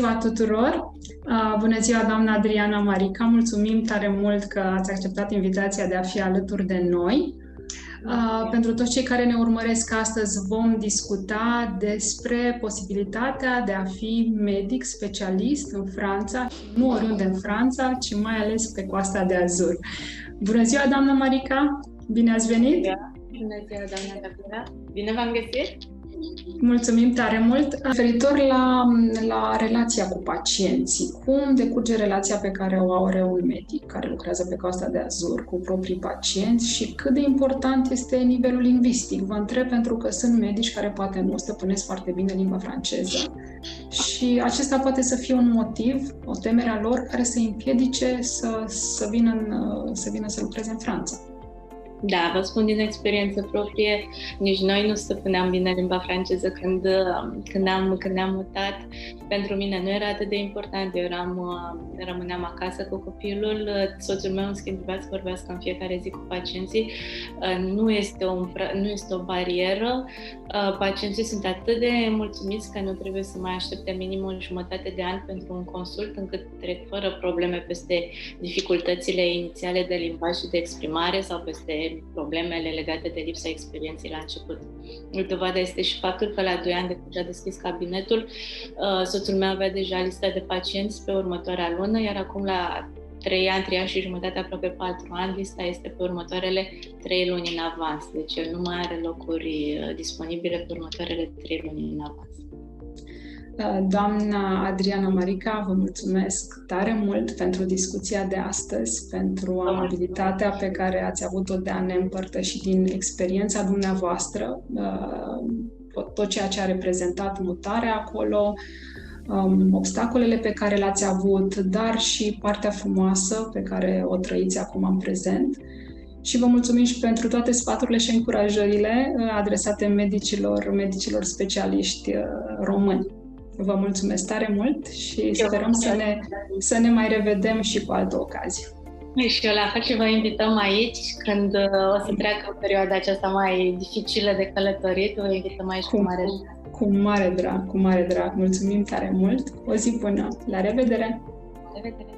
ziua tuturor! Bună ziua, doamna Adriana Marica! Mulțumim tare mult că ați acceptat invitația de a fi alături de noi. Pentru toți cei care ne urmăresc astăzi, vom discuta despre posibilitatea de a fi medic specialist în Franța, nu oriunde în Franța, ci mai ales pe Coasta de Azur. Bună ziua, doamna Marica! Bine ați venit! Bună ziua, doamna Gabriela! Bine v-am găsit! Mulțumim tare mult! Referitor la relația cu pacienții, cum decurge relația pe care o are un medic care lucrează pe Coasta de Azur cu proprii pacienți și cât de important este nivelul lingvistic? Vă întreb pentru că sunt medici care poate nu stăpânesc foarte bine limba franceză și acesta poate să fie un motiv, o temere a lor care să împiedice să vină să lucreze în Franța. Da, vă spun din experiență proprie, nici noi nu stăpâneam bine limba franceză când am mutat. Pentru mine nu era atât de important, eu rămâneam acasă cu copilul, soțul meu în schimb trebuia să vorbească în fiecare zi cu pacienții. Nu este o barieră, pacienții sunt atât de mulțumiți că nu trebuie să mai aștepte minim o jumătate de an pentru un consult, încât trec fără probleme peste dificultățile inițiale de limbaj și de exprimare sau peste problemele legate de lipsa experienței la început. O dovadă este și faptul că la 2 ani de când a deschis cabinetul, soțul meu avea deja lista de pacienți pe următoarea lună, iar acum la 3 ani și jumătate, aproape 4 ani, lista este pe următoarele 3 luni în avans. Deci el nu mai are locuri disponibile pe următoarele 3 luni în avans. Doamna Adriana Marica, vă mulțumesc tare mult pentru discuția de astăzi, pentru amabilitatea pe care ați avut-o de a ne împărtăși din experiența dumneavoastră, tot ceea ce a reprezentat mutarea acolo, obstacolele pe care le-ați avut, dar și partea frumoasă pe care o trăiți acum în prezent. Și vă mulțumim și pentru toate sfaturile și încurajările adresate medicilor specialiști români. Vă mulțumesc tare mult și sperăm să ne mai revedem și cu altă ocazie. Și eu la fel și vă invităm aici când o să treacă perioada aceasta mai dificilă de călătorit. Vă invităm aici cu mare drag. Cu mare drag. Mulțumim tare mult. O zi bună. La revedere! La revedere!